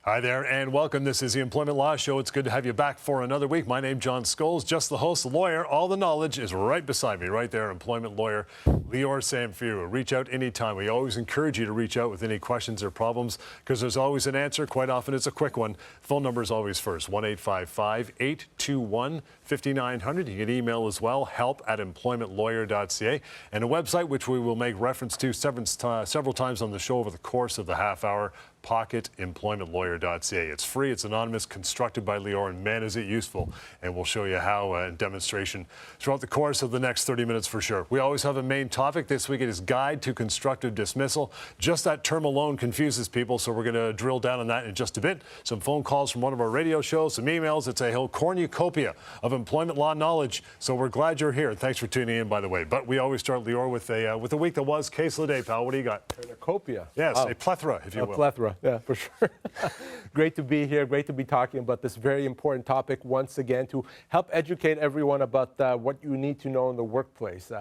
Hi there and welcome. This is the Employment Law Show. It's good to have you back for another week. My name's John Scholes, just the host, the lawyer. All the knowledge is right beside me, right there. Employment lawyer Lior Samfiru. Reach out anytime. We always encourage you to reach out with any questions or problems because there's always an answer. Quite often it's a quick one. Phone number is always first, 1-855-821-5900. You can email as well, help@employmentlawyer.ca, and a website which we will make reference to several times on the show over the course of the half hour, pocketemploymentlawyer.ca. It's free, it's anonymous, constructed by Lior, and man, is it useful. And we'll show you how in demonstration throughout the course of the next 30 minutes for sure. We always have a main topic. This week it is Guide to Constructive Dismissal. Just that term alone confuses people, so we're going to drill down on that in just a bit. Some phone calls from one of our radio shows, some emails. It's a whole cornucopia of employment law knowledge. So we're glad you're here. Thanks for tuning in, by the way. But we always start, Lior, with a week that was. Case of the day, pal. What do you got? Cornucopia. Yes, a plethora, if you will. A plethora. Yeah, for sure. Great to be here. Great to be talking about this very important topic once again to help educate everyone about what you need to know in the workplace.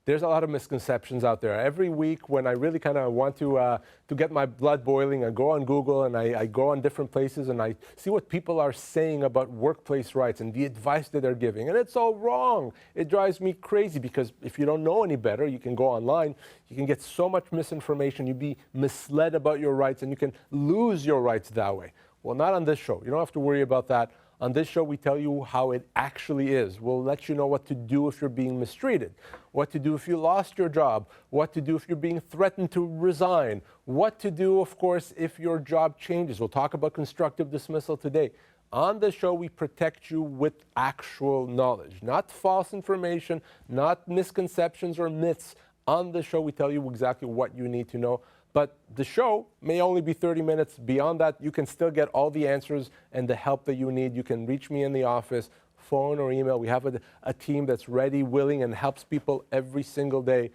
There's a lot of misconceptions out there. Every week when I really kind of want to get my blood boiling, I go on Google and I go on different places and I see what people are saying about workplace rights and the advice that they're giving. And it's all wrong. It drives me crazy because if you don't know any better, you can go online, you can get so much misinformation, you'd be misled about your rights and you can lose your rights that way. Well, not on this show. You don't have to worry about that. On this show, we tell you how it actually is. We'll let you know what to do if you're being mistreated, what to do if you lost your job, what to do if you're being threatened to resign, what to do, of course, if your job changes. We'll talk about constructive dismissal today. On this show, we protect you with actual knowledge, not false information, not misconceptions or myths. On this show, we tell you exactly what you need to know. But the show may only be 30 minutes. Beyond that, you can still get all the answers and the help that you need. You can reach me in the office, phone or email. We have a team that's ready, willing, and helps people every single day.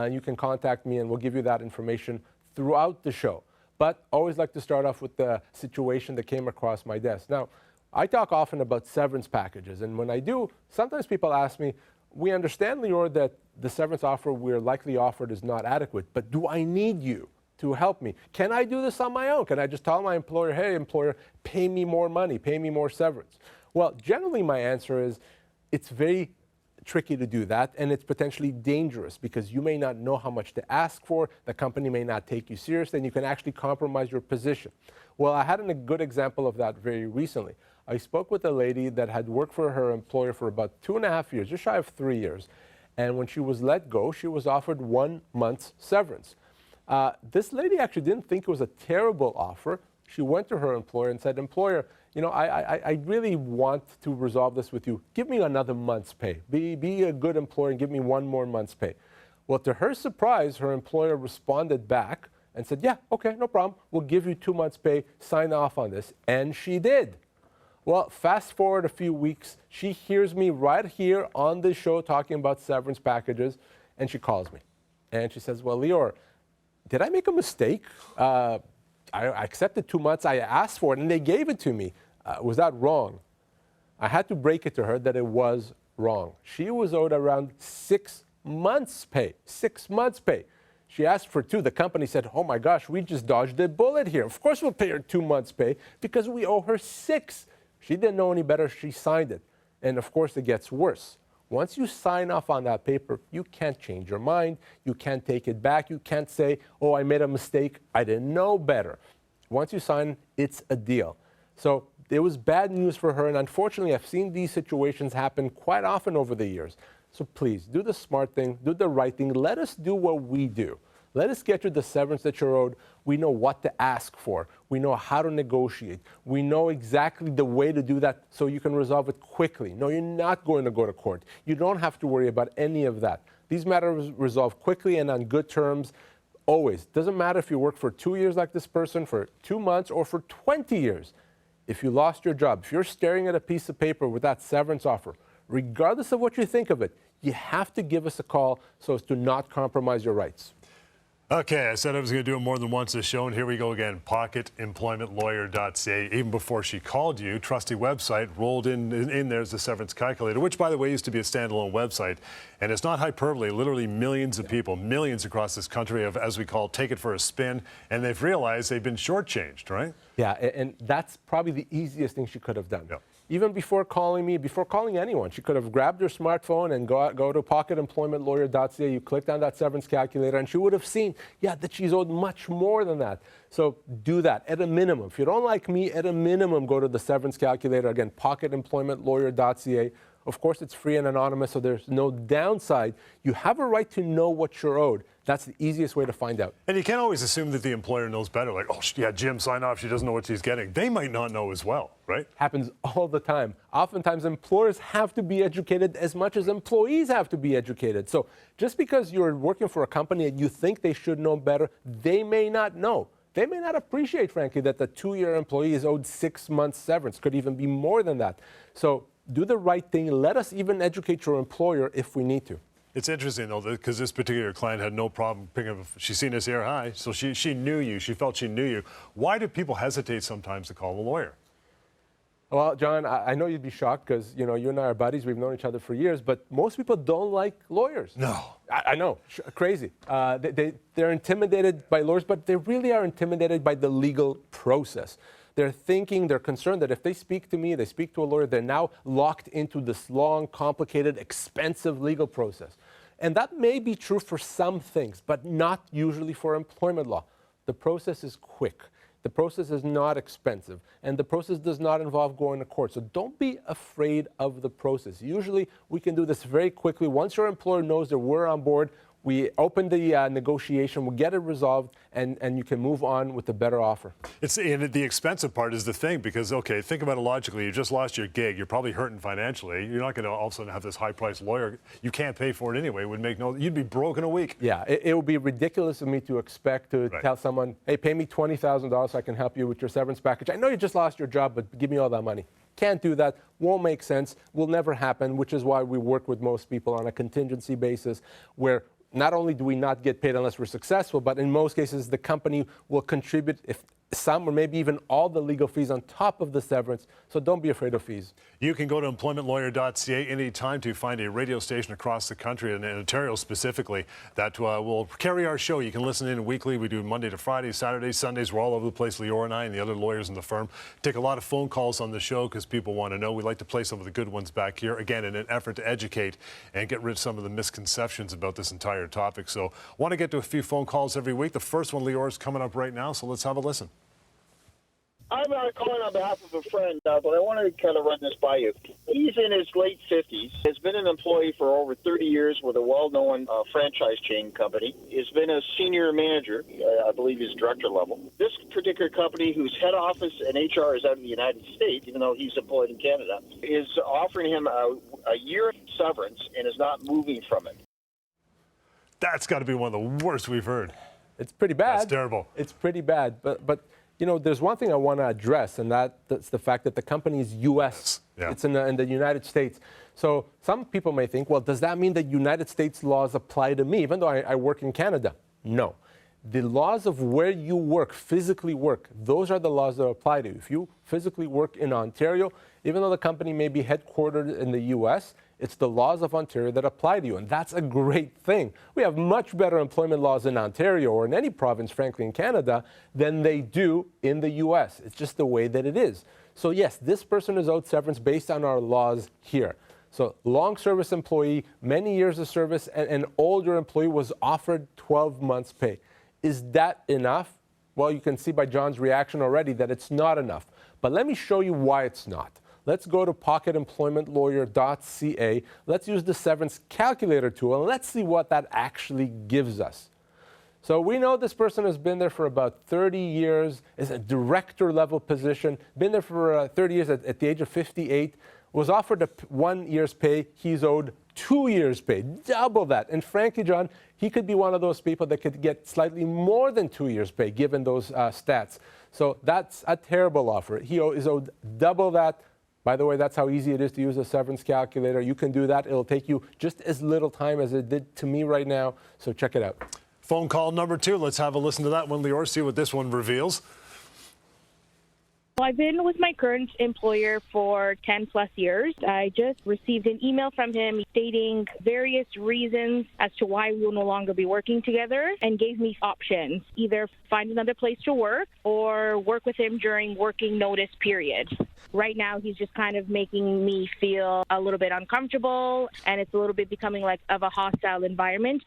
You can contact me and we'll give you that information throughout the show. But always like to start off with the situation that came across my desk. Now, I talk often about severance packages. And when I do, sometimes people ask me, we understand, Lior, that the severance offer we're likely offered is not adequate, but do I need you to help me? Can I do this on my own? Can I just tell my employer, hey, employer, pay me more money, pay me more severance? Well, generally my answer is it's very tricky to do that, and it's potentially dangerous because you may not know how much to ask for, the company may not take you seriously, and you can actually compromise your position. Well, I had a good example of that very recently. I spoke with a lady that had worked for her employer for about 2.5 years, just shy of 3 years, and when she was let go, she was offered 1 month's severance. This lady actually didn't think it was a terrible offer. She went to her employer and said, employer, you know, I really want to resolve this with you. Give me another month's pay. Be a good employer and give me 1 more month's pay. Well, to her surprise, her employer responded back and said, yeah, okay, no problem. We'll give you 2 months' pay. Sign off on this. And she did. Well, fast forward a few weeks. She hears me right here on the show talking about severance packages, and she calls me. And she says, well, Lior, did I make a mistake? I accepted 2 months. I asked for it, and they gave it to me. Was that wrong? I had to break it to her that it was wrong. She was owed around 6 months' pay. 6 months' pay. She asked for 2. The company said, oh, my gosh, we just dodged a bullet here. Of course we'll pay her 2 months' pay because we owe her 6. She didn't know any better. She signed it. And, of course, it gets worse. Once you sign off on that paper, you can't change your mind. You can't take it back. You can't say, oh, I made a mistake. I didn't know better. Once you sign, it's a deal. So it was bad news for her. And unfortunately, I've seen these situations happen quite often over the years. So please, do the smart thing. Do the right thing. Let us do what we do. Let us get you the severance that you're owed. We know what to ask for. We know how to negotiate. We know exactly the way to do that so you can resolve it quickly. No, you're not going to go to court. You don't have to worry about any of that. These matters resolve quickly and on good terms, always. Doesn't matter if you work for 2 years like this person, for 2 months, or for 20 years. If you lost your job, if you're staring at a piece of paper with that severance offer, regardless of what you think of it, you have to give us a call so as to not compromise your rights. Okay, I said I was going to do it more than once this show, and here we go again. Pocketemploymentlawyer.ca. Even before she called you, trusty website, rolled in there's the severance calculator, which, by the way, used to be a standalone website. And it's not hyperbole. Literally millions of people, millions across this country have, as we call, take it for a spin, and they've realized they've been shortchanged, right? Yeah, and that's probably the easiest thing she could have done. Yeah. Even before calling me, before calling anyone, she could have grabbed her smartphone and go to pocketemploymentlawyer.ca. You clicked on that severance calculator, and she would have seen, yeah, that she's owed much more than that. So do that at a minimum. If you don't like me, at a minimum, go to the severance calculator. Again, pocketemploymentlawyer.ca. Of course, it's free and anonymous, so there's no downside. You have a right to know what you're owed. That's the easiest way to find out. And you can't always assume that the employer knows better. Like, oh, yeah, Jim, sign off. She doesn't know what she's getting. They might not know as well, right? Happens all the time. Oftentimes, employers have to be educated as much as employees have to be educated. So just because you're working for a company and you think they should know better, they may not know. They may not appreciate, frankly, that the 2-year employee is owed 6 months severance, could even be more than that. So do the right thing. Let us even educate your employer if we need to. It's interesting, though, because this particular client had no problem picking up. She's seen us here, hi, so she knew you. She felt she knew you. Why do people hesitate sometimes to call a lawyer? Well, John, I know you'd be shocked because, you and I are buddies. We've known each other for years, but most people don't like lawyers. No. I know, crazy. They're intimidated by lawyers, but they really are intimidated by the legal process. They're concerned that if they speak to me, they speak to a lawyer, they're now locked into this long, complicated, expensive legal process. And that may be true for some things, but not usually for employment law. The process is quick. The process is not expensive, and the process does not involve going to court. So don't be afraid of the process. Usually, we can do this very quickly. Once your employer knows that we're on board, we open the negotiation, we get it resolved, and you can move on with a better offer. And the expensive part is the thing, because, okay, think about it logically. You just lost your gig. You're probably hurting financially. You're not going to all of a sudden have this high-priced lawyer. You can't pay for it anyway. It would make you'd be broke in a week. Yeah, it would be ridiculous of me to expect to tell someone, hey, pay me $20,000 so I can help you with your severance package. I know you just lost your job, but give me all that money. Can't do that, won't make sense, will never happen, which is why we work with most people on a contingency basis where not only do we not get paid unless we're successful, but in most cases, the company will contribute if some or maybe even all the legal fees on top of the severance. So don't be afraid of fees. You can go to employmentlawyer.ca anytime to find a radio station across the country, and in Ontario specifically, that will carry our show. You can listen in weekly. We do Monday to Friday, Saturdays, Sundays. We're all over the place. Lior and I and the other lawyers in the firm take a lot of phone calls on the show because people want to know. We like to play some of the good ones back here, again, in an effort to educate and get rid of some of the misconceptions about this entire topic. So want to get to a few phone calls every week. The first one, Lior, is coming up right now, so let's have a listen. I'm calling on behalf of a friend, but I want to kind of run this by you. He's in his late 50s, has been an employee for over 30 years with a well-known franchise chain company. He's been a senior manager, I believe he's director level. This particular company, whose head office and HR is out in the United States, even though he's employed in Canada, is offering him a year severance and is not moving from it. That's got to be one of the worst we've heard. It's pretty bad. That's terrible. It's pretty bad, but there's one thing I want to address, and that's the fact that the company is U.S. Yeah. It's in the United States. So some people may think, well, does that mean that United States laws apply to me, even though I work in Canada? No. The laws of where you work, physically work, those are the laws that apply to you. If you physically work in Ontario, even though the company may be headquartered in the U.S., it's the laws of Ontario that apply to you, and that's a great thing. We have much better employment laws in Ontario or in any province, frankly, in Canada, than they do in the U.S. It's just the way that it is. So yes, this person is owed severance based on our laws here. So long service employee, many years of service, and an older employee was offered 12 months pay. Is that enough? Well, you can see by John's reaction already that it's not enough. But let me show you why it's not. Let's go to pocketemploymentlawyer.ca. Let's use the severance calculator tool, and let's see what that actually gives us. So we know this person has been there for about 30 years, is a director level position, been there for 30 years at the age of 58, was offered 1 year's pay. He's owed 2 years' pay, double that. And frankly, John, he could be one of those people that could get slightly more than 2 years' pay, given those stats. So that's a terrible offer. He is owed double that. By the way, that's how easy it is to use a severance calculator. You can do that. It'll take you just as little time as it did to me right now. So check it out. Phone call number 2. Let's have a listen to that one, Lior, see what this one reveals. I've been with my current employer for 10 plus years. I just received an email from him stating various reasons as to why we will no longer be working together and gave me options, either find another place to work or work with him during working notice period. Right now, he's just kind of making me feel a little bit uncomfortable, and it's a little bit becoming like of a hostile environment.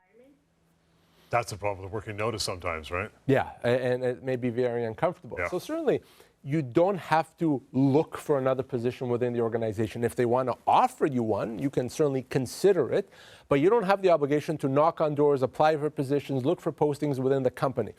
That's the problem with working notice sometimes, right? Yeah, and it may be very uncomfortable. Yeah. So certainly, you don't have to look for another position within the organization. If they want to offer you one, you can certainly consider it, but you don't have the obligation to knock on doors, apply for positions, look for postings within the company.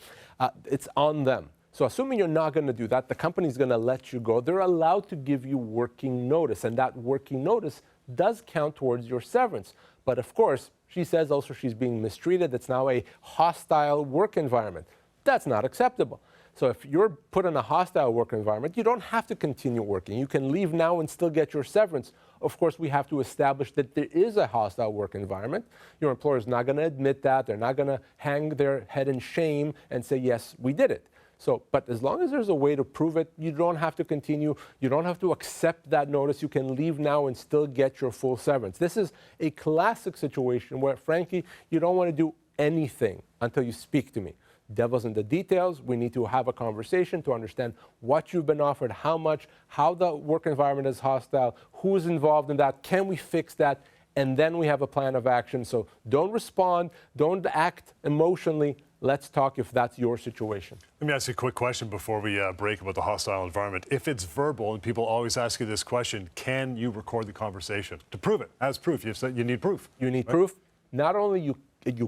It's on them. So assuming you're not going to do that, the company's going to let you go. They're allowed to give you working notice, and that working notice does count towards your severance. But of course, she says also she's being mistreated. It's now a hostile work environment. That's not acceptable. So if you're put in a hostile work environment, you don't have to continue working. You can leave now and still get your severance. Of course, we have to establish that there is a hostile work environment. Your employer is not going to admit that. They're not going to hang their head in shame and say, yes, we did it. So, but as long as there's a way to prove it, you don't have to continue. You don't have to accept that notice. You can leave now and still get your full severance. This is a classic situation where, frankly, you don't want to do anything until you speak to me. Devil's in the details. We need to have a conversation to understand what you've been offered, how much, how the work environment is hostile, who's involved in that, can we fix that, and then we have a plan of action. So don't respond, don't act emotionally. Let's talk if that's your situation. Let me ask you a quick question before we break about the hostile environment. If it's verbal, and people always ask you this question, can you record the conversation? To prove it, as proof, you said you need proof. You need proof. Not only you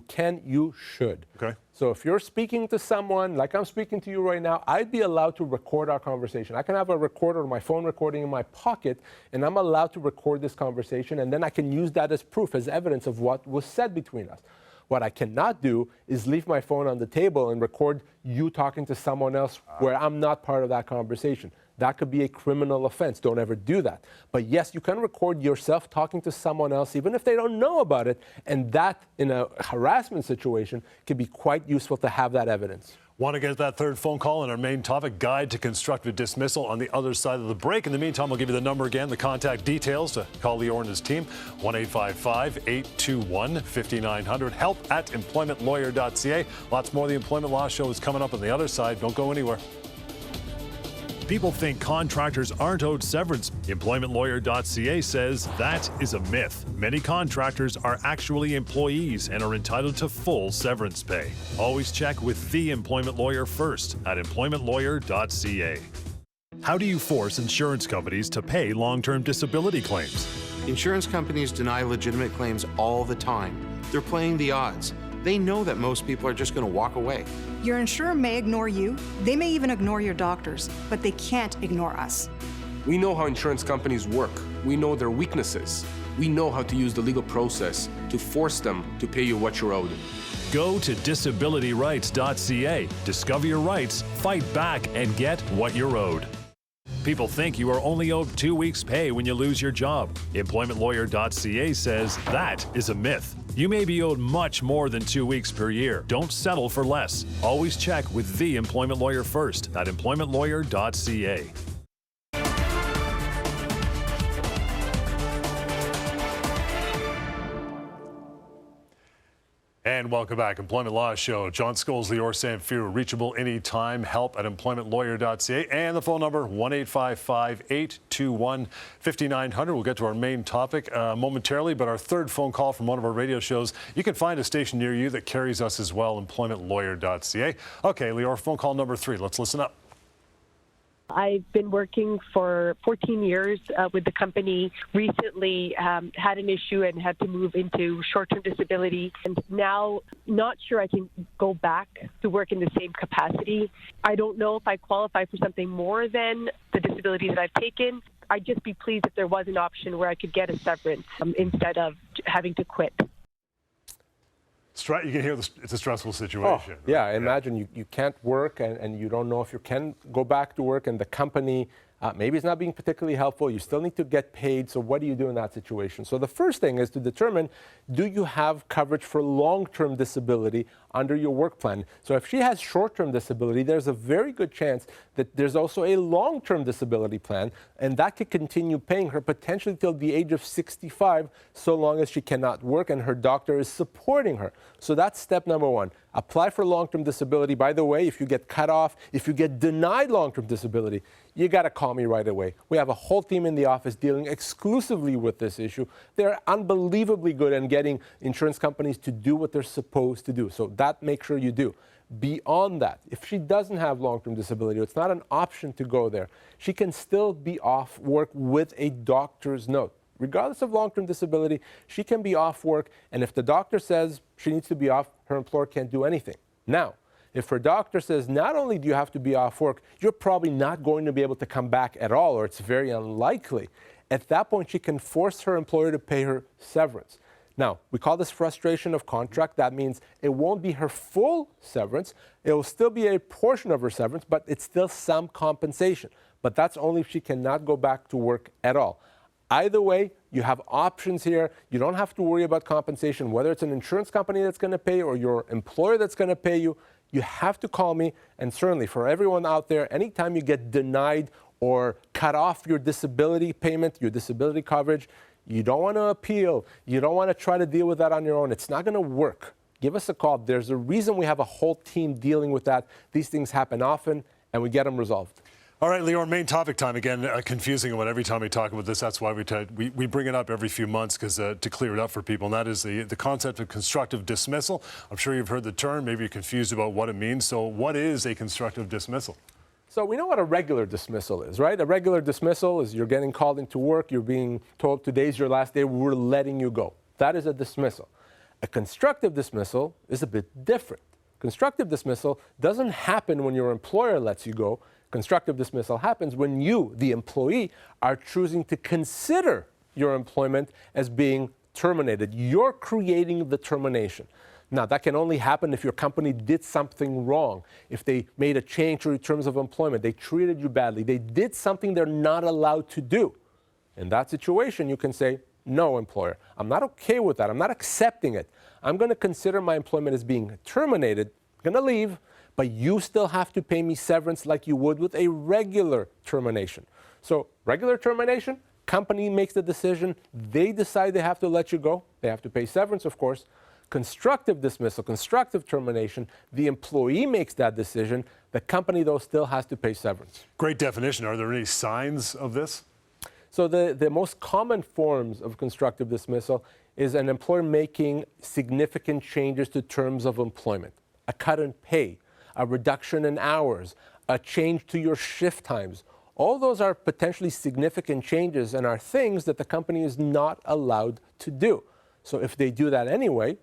can, you should. Okay. So if you're speaking to someone, like I'm speaking to you right now, I'd be allowed to record our conversation. I can have a recorder or my phone recording in my pocket, and I'm allowed to record this conversation, and then I can use that as proof, as evidence of what was said between us. What I cannot do is leave my phone on the table and record you talking to someone else where I'm not part of that conversation. That could be a criminal offense. Don't ever do that. But yes, you can record yourself talking to someone else, even if they don't know about it. And that, in a harassment situation, can be quite useful to have that evidence. Want to get that third phone call on our main topic, Guide to Constructive Dismissal, on the other side of the break. In the meantime, we'll give you the number again, the contact details to call Lior and his team, 1-855-821-5900, help@employmentlawyer.ca. Lots more of the Employment Law Show is coming up on the other side. Don't go anywhere. People think contractors aren't owed severance. EmploymentLawyer.ca says that is a myth. Many contractors are actually employees and are entitled to full severance pay. Always check with the employment lawyer first at EmploymentLawyer.ca. How do you force insurance companies to pay long-term disability claims? Insurance companies deny legitimate claims all the time. They're playing the odds. They know that most people are just going to walk away. Your insurer may ignore you, they may even ignore your doctors, but they can't ignore us. We know how insurance companies work. We know their weaknesses. We know how to use the legal process to force them to pay you what you're owed. Go to disabilityrights.ca. Discover your rights, fight back, and get what you're owed. People think you are only owed 2 weeks' pay when you lose your job. EmploymentLawyer.ca says that is a myth. You may be owed much more than 2 weeks per year. Don't settle for less. Always check with the employment lawyer first at EmploymentLawyer.ca. And welcome back. Employment Law Show. John Scholes, Lior Samfiru, reachable anytime. Help at employmentlawyer.ca. And the phone number, 1-855-821-5900. We'll get to our main topic momentarily, but our third phone call from one of our radio shows. You can find a station near you that carries us as well, employmentlawyer.ca. Okay, Lior, phone call number 3. Let's listen up. I've been working for 14 years with the company. Recently had an issue and had to move into short-term disability. And now not sure I can go back to work in the same capacity. I don't know if I qualify for something more than the disability that I've taken. I'd just be pleased if there was an option where I could get a severance instead of having to quit. You can hear it's a stressful situation. Oh, yeah, imagine you can't work and you don't know if you can go back to work, and the company Maybe it's not being particularly helpful. You still need to get paid. So what do you do in that situation? So the first thing is to determine, do you have coverage for long-term disability under your work plan? So if she has short-term disability, there's a very good chance that there's also a long-term disability plan, and that could continue paying her potentially till the age of 65, so long as she cannot work and her doctor is supporting her. So that's step number one. Apply for long-term disability. By the way, if you get cut off, if you get denied long-term disability, you got to call me right away. We have a whole team in the office dealing exclusively with this issue. They're unbelievably good in getting insurance companies to do what they're supposed to do. So that, make sure you do. Beyond that, if she doesn't have long-term disability, it's not an option to go there, she can still be off work with a doctor's note. Regardless of long-term disability, she can be off work, and if the doctor says she needs to be off, her employer can't do anything. Now, if her doctor says not only do you have to be off work, you're probably not going to be able to come back at all, or it's very unlikely, at that point she can force her employer to pay her severance. Now, we call this frustration of contract. That means it won't be her full severance. It will still be a portion of her severance, but it's still some compensation. But that's only if she cannot go back to work at all. Either way, you have options here. You don't have to worry about compensation, whether it's an insurance company that's going to pay or your employer that's going to pay you. You have to call me. And certainly for everyone out there, anytime you get denied or cut off your disability payment, your disability coverage, you don't want to appeal. You don't want to try to deal with that on your own. It's not going to work. Give us a call. There's a reason we have a whole team dealing with that. These things happen often, and we get them resolved. All right, Lior, main topic time. Again, confusing one every time we talk about this. That's why we bring it up every few months, because to clear it up for people. And that is the concept of constructive dismissal. I'm sure you've heard the term. Maybe you're confused about what it means. So what is a constructive dismissal? So we know what a regular dismissal is, right? A regular dismissal is you're getting called into work. You're being told today's your last day. We're letting you go. That is a dismissal. A constructive dismissal is a bit different. Constructive dismissal doesn't happen when your employer lets you go. Constructive dismissal happens when you, the employee, are choosing to consider your employment as being terminated. You're creating the termination. Now, that can only happen if your company did something wrong, if they made a change to your terms of employment, they treated you badly, they did something they're not allowed to do. In that situation, you can say, no, employer, I'm not okay with that. I'm not accepting it. I'm going to consider my employment as being terminated. I'm going to leave, but you still have to pay me severance like you would with a regular termination. So regular termination, company makes the decision. They decide they have to let you go. They have to pay severance, of course. Constructive dismissal, constructive termination, the employee makes that decision. The company, though, still has to pay severance. Great definition. Are there any signs of this? So the most common forms of constructive dismissal is an employer making significant changes to terms of employment, a cut in pay, a reduction in hours, a change to your shift times. All those are potentially significant changes and are things that the company is not allowed to do. So if they do that anyway,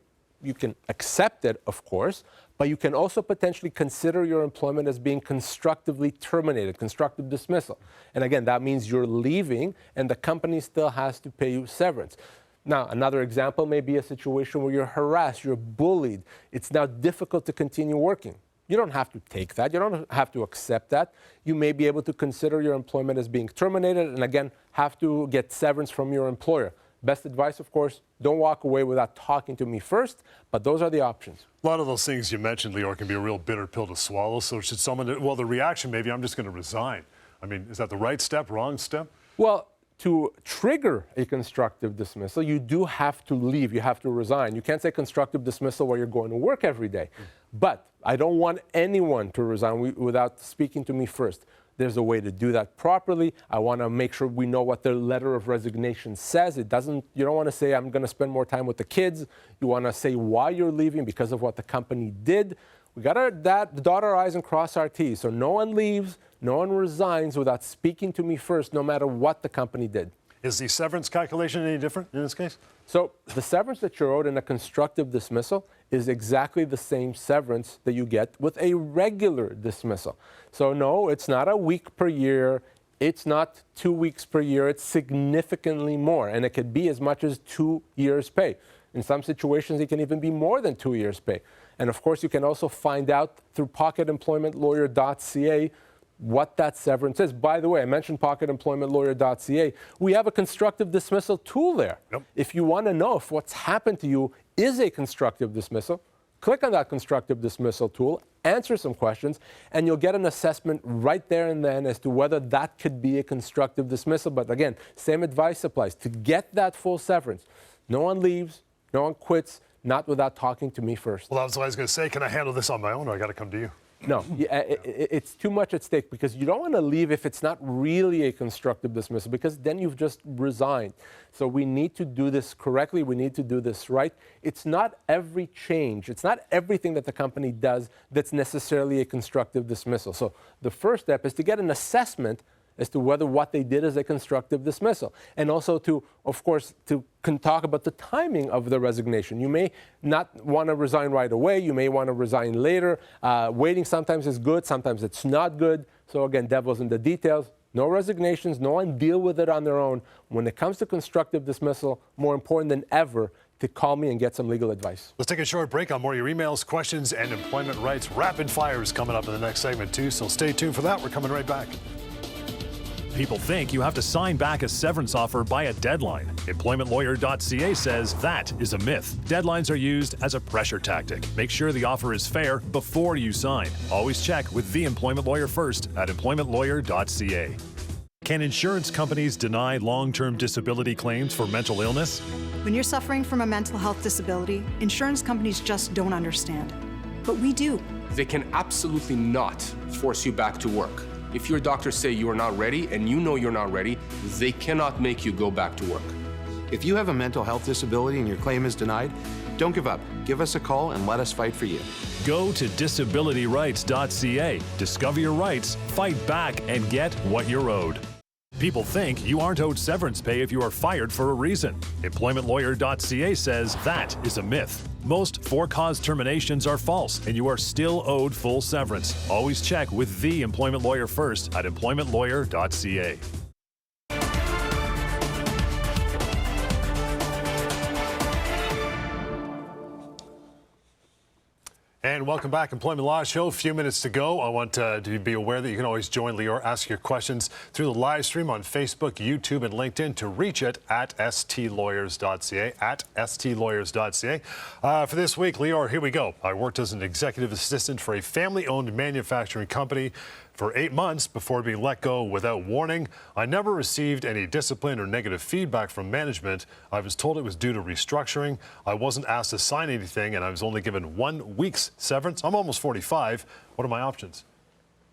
you can accept it, of course, but you can also potentially consider your employment as being constructively terminated, constructive dismissal. And again, that means you're leaving and the company still has to pay you severance. Now, another example may be a situation where you're harassed, you're bullied. It's now difficult to continue working. You don't have to take that. You don't have to accept that. You may be able to consider your employment as being terminated and again, have to get severance from your employer. Best advice, of course, don't walk away without talking to me first, but those are the options. A lot of those things you mentioned, Lior, can be a real bitter pill to swallow. So should someone, well, the reaction maybe, I'm just going to resign. I mean, is that the right step, wrong step? Well, to trigger a constructive dismissal, you do have to leave. You have to resign. You can't say constructive dismissal while you're going to work every day. But I don't want anyone to resign without speaking to me first. There's a way to do that properly. I want to make sure we know what their letter of resignation says. You don't want to say, I'm going to spend more time with the kids. You want to say why you're leaving, because of what the company did. We got to dot our I's and cross our T's. So no one leaves, no one resigns without speaking to me first, no matter what the company did. Is the severance calculation any different in this case? So the severance that you're owed in a constructive dismissal is exactly the same severance that you get with a regular dismissal. So no, it's not a week per year. It's not 2 weeks per year. It's significantly more, and it could be as much as 2 years' pay. In some situations, it can even be more than 2 years' pay. And of course, you can also find out through pocketemploymentlawyer.ca what that severance is. By the way, I mentioned pocketemploymentlawyer.ca. We have a constructive dismissal tool there. Yep. If you want to know if what's happened to you is a constructive dismissal, click on that constructive dismissal tool, answer some questions, and you'll get an assessment right there and then as to whether that could be a constructive dismissal. But again, same advice applies. To get that full severance, no one leaves, no one quits, not without talking to me first. Well, that's what I was going to say. Can I handle this on my own, or I got to come to you? No, it's too much at stake because you don't want to leave if it's not really a constructive dismissal, because then you've just resigned. So we need to do this correctly. We need to do this right. It's not every change. It's not everything that the company does that's necessarily a constructive dismissal. So the first step is to get an assessment as to whether what they did is a constructive dismissal. And also to, of course, can talk about the timing of the resignation. You may not want to resign right away. You may want to resign later. Waiting sometimes is good. Sometimes it's not good. So again, devil's in the details. No resignations. No one deal with it on their own. When it comes to constructive dismissal, more important than ever to call me and get some legal advice. Let's take a short break on more of your emails, questions, and employment rights. Rapid fire is coming up in the next segment, too. So stay tuned for that. We're coming right back. People think you have to sign back a severance offer by a deadline. EmploymentLawyer.ca says that is a myth. Deadlines are used as a pressure tactic. Make sure the offer is fair before you sign. Always check with the employment lawyer first at EmploymentLawyer.ca. Can insurance companies deny long-term disability claims for mental illness? When you're suffering from a mental health disability, insurance companies just don't understand. But we do. They can absolutely not force you back to work. If your doctors say you are not ready and you know you're not ready, they cannot make you go back to work. If you have a mental health disability and your claim is denied, don't give up. Give us a call and let us fight for you. Go to disabilityrights.ca. Discover your rights, fight back, and get what you're owed. People think you aren't owed severance pay if you are fired for a reason. EmploymentLawyer.ca says that is a myth. Most for-cause terminations are false, and you are still owed full severance. Always check with the employment lawyer first at EmploymentLawyer.ca. And welcome back, Employment Law Show. A few minutes to go. I want to be aware that you can always join Lior, ask your questions through the live stream on Facebook, YouTube, and LinkedIn. To reach it at stlawyers.ca, at stlawyers.ca. For this week, Lior, here we go. I worked as an executive assistant for a family-owned manufacturing company for 8 months before being let go without warning. I never received any discipline or negative feedback from management. I was told it was due to restructuring. I wasn't asked to sign anything, and I was only given 1 week's severance. I'm almost 45. What are my options?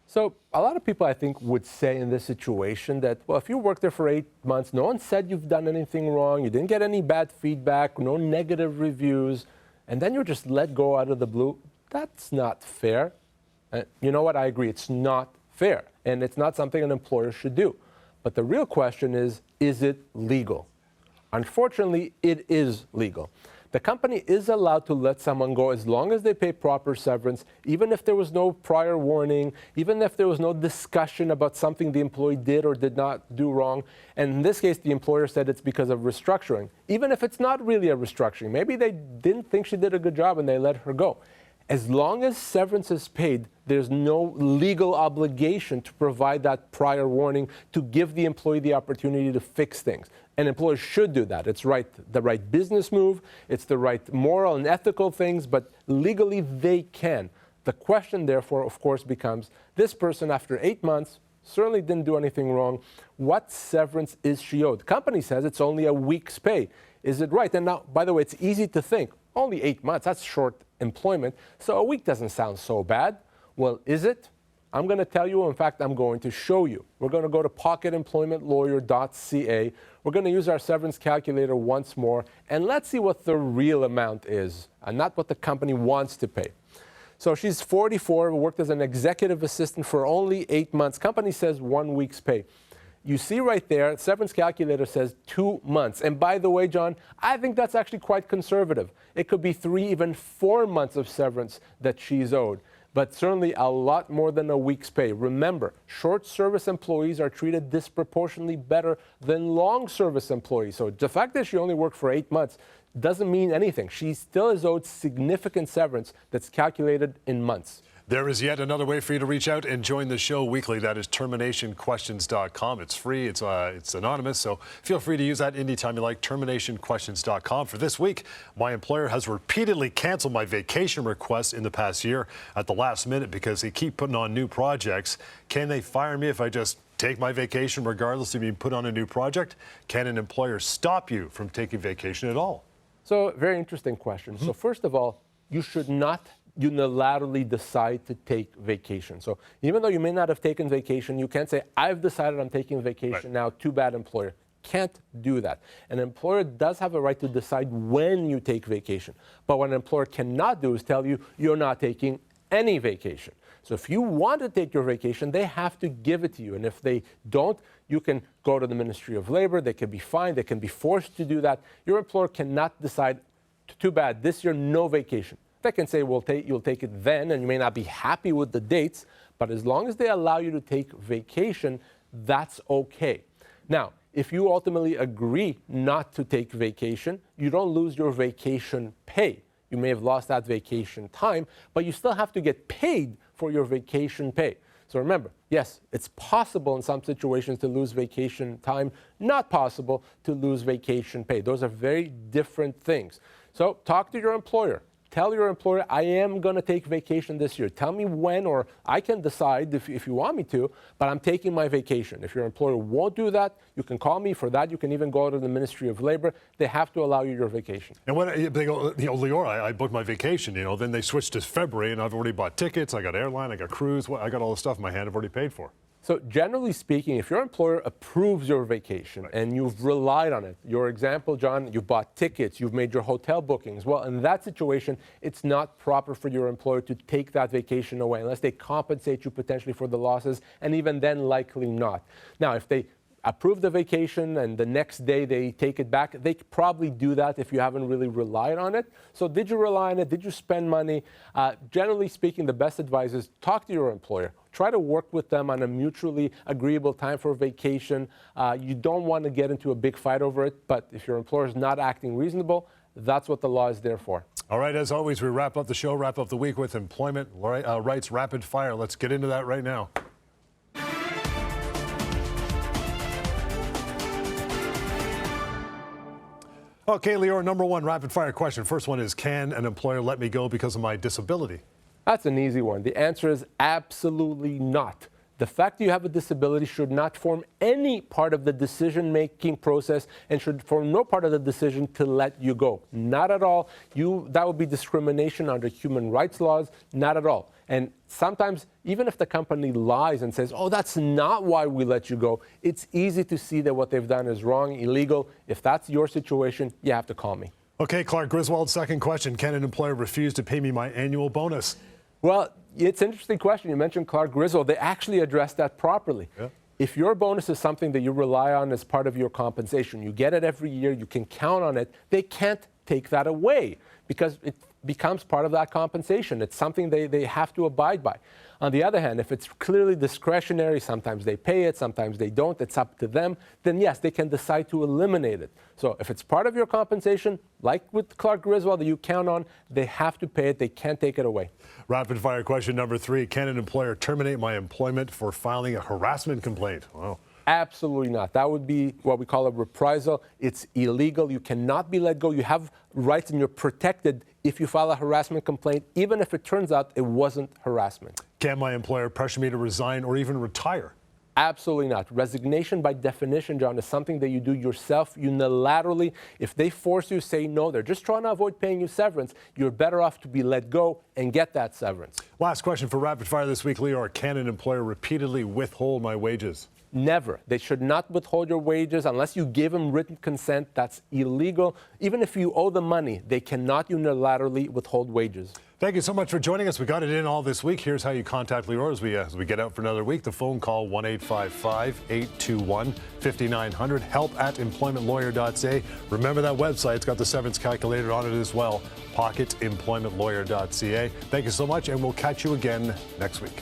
So a lot of people, I think, would say in this situation that, well, if you worked there for 8 months, no one said you've done anything wrong, you didn't get any bad feedback, no negative reviews, and then you're just let go out of the blue. That's not fair. You know what? I agree. It's not fair, and it's not something an employer should do. But the real question is it legal? Unfortunately, it is legal. The company is allowed to let someone go as long as they pay proper severance, even if there was no prior warning, even if there was no discussion about something the employee did or did not do wrong. And in this case, the employer said it's because of restructuring, even if it's not really a restructuring. Maybe they didn't think she did a good job and they let her go. As long as severance is paid, there's no legal obligation to provide that prior warning to give the employee the opportunity to fix things. And employers should do that. It's the right business move. It's the right moral and ethical things, but legally they can. The question, therefore, of course, becomes, this person, after 8 months, certainly didn't do anything wrong. What severance is she owed? The company says it's only a week's pay. Is it right? And now, by the way, it's easy to think, only 8 months, that's short employment, so a week doesn't sound so bad. Well, is it? I'm going to tell you. In fact, I'm going to show you. We're going to go to pocketemploymentlawyer.ca. We're going to use our severance calculator once more, and let's see what the real amount is, and not what the company wants to pay. So she's 44, worked as an executive assistant for only 8 months. Company says 1 week's pay. You see right there, severance calculator says 2 months. And by the way, John, I think that's actually quite conservative. It could be 3, even 4 months of severance that she's owed, but certainly a lot more than a week's pay. Remember, short service employees are treated disproportionately better than long service employees. So the fact that she only worked for 8 months doesn't mean anything. She still is owed significant severance that's calculated in months. There is yet another way for you to reach out and join the show weekly. That is terminationquestions.com. It's free. It's anonymous, so feel free to use that anytime you like. Terminationquestions.com. For this week, my employer has repeatedly canceled my vacation request in the past year at the last minute because they keep putting on new projects. Can they fire me if I just take my vacation regardless of being put on a new project? Can an employer stop you from taking vacation at all? So, very interesting question. So, first of all, you should not unilaterally decide to take vacation. So even though you may not have taken vacation, you can't say, I've decided I'm taking vacation now, too bad, employer. Can't do that. An employer does have a right to decide when you take vacation. But what an employer cannot do is tell you you're not taking any vacation. So if you want to take your vacation, they have to give it to you. And if they don't, you can go to the Ministry of Labor. They can be fined. They can be forced to do that. Your employer cannot decide, too bad, this year, no vacation. They can say, you'll take it then, and you may not be happy with the dates, but as long as they allow you to take vacation, that's okay. Now, if you ultimately agree not to take vacation, you don't lose your vacation pay. You may have lost that vacation time, but you still have to get paid for your vacation pay. So remember, yes, it's possible in some situations to lose vacation time, not possible to lose vacation pay. Those are very different things. So talk to your employer. Tell your employer, I am going to take vacation this year. Tell me when, or I can decide if you want me to, but I'm taking my vacation. If your employer won't do that, you can call me. For that, you can even go to the Ministry of Labor. They have to allow you your vacation. And when they go, Lior, I booked my vacation, then they switched to February, and I've already bought tickets, I got airline, I got cruise, I got all the stuff in my hand I've already paid for. So generally speaking, if your employer approves your vacation and you've relied on it, your example, John, you bought tickets, you've made your hotel bookings, well, in that situation, it's not proper for your employer to take that vacation away unless they compensate you potentially for the losses, and even then, likely not. Now, if they approve the vacation and the next day they take it back, they probably do that if you haven't really relied on it. So did you rely on it? Did you spend money? Generally speaking, the best advice is talk to your employer. Try to work with them on a mutually agreeable time for vacation. You don't want to get into a big fight over it, but if your employer is not acting reasonable, that's what the law is there for. All right, as always, we wrap up the show, wrap up the week with employment rights rapid fire. Let's get into that right now. Okay, Lior, number one rapid fire question. First one is, can an employer let me go because of my disability? That's an easy one. The answer is absolutely not. The fact that you have a disability should not form any part of the decision-making process and should form no part of the decision to let you go. Not at all. That would be discrimination under human rights laws. Not at all. And sometimes, even if the company lies and says, oh, that's not why we let you go, it's easy to see that what they've done is wrong, illegal. If that's your situation, you have to call me. Okay, Clark Griswold, second question. Can an employer refuse to pay me my annual bonus? Well, it's an interesting question. You mentioned Clark Griswold. They actually addressed that properly. Yeah. If your bonus is something that you rely on as part of your compensation, you get it every year, you can count on it, they can't take that away because it becomes part of that compensation. It's something they have to abide by. On the other hand, if it's clearly discretionary, sometimes they pay it, sometimes they don't, it's up to them, then yes, they can decide to eliminate it. So if it's part of your compensation, like with Clark Griswold that you count on, they have to pay it, they can't take it away. Rapid fire question number three, can an employer terminate my employment for filing a harassment complaint? Wow. Absolutely not. That would be what we call a reprisal. It's illegal. You cannot be let go. You have rights and you're protected if you file a harassment complaint, even if it turns out it wasn't harassment. Can my employer pressure me to resign or even retire? Absolutely not. Resignation, by definition, John, is something that you do yourself unilaterally. If they force you to say no, they're just trying to avoid paying you severance, you're better off to be let go and get that severance. Last question for rapid fire this week, Lior. Can an employer repeatedly withhold my wages? Never. They should not withhold your wages unless you give them written consent. That's illegal. Even if you owe them money, they cannot unilaterally withhold wages. Thank you so much for joining us. We got it in all this week. Here's how you contact Lior as we get out for another week. The phone call 1-855-821-5900. help@employmentlawyer.ca. Remember that website. It's got the severance calculator on it as well. pocketemploymentlawyer.ca. Thank you so much, and we'll catch you again next week.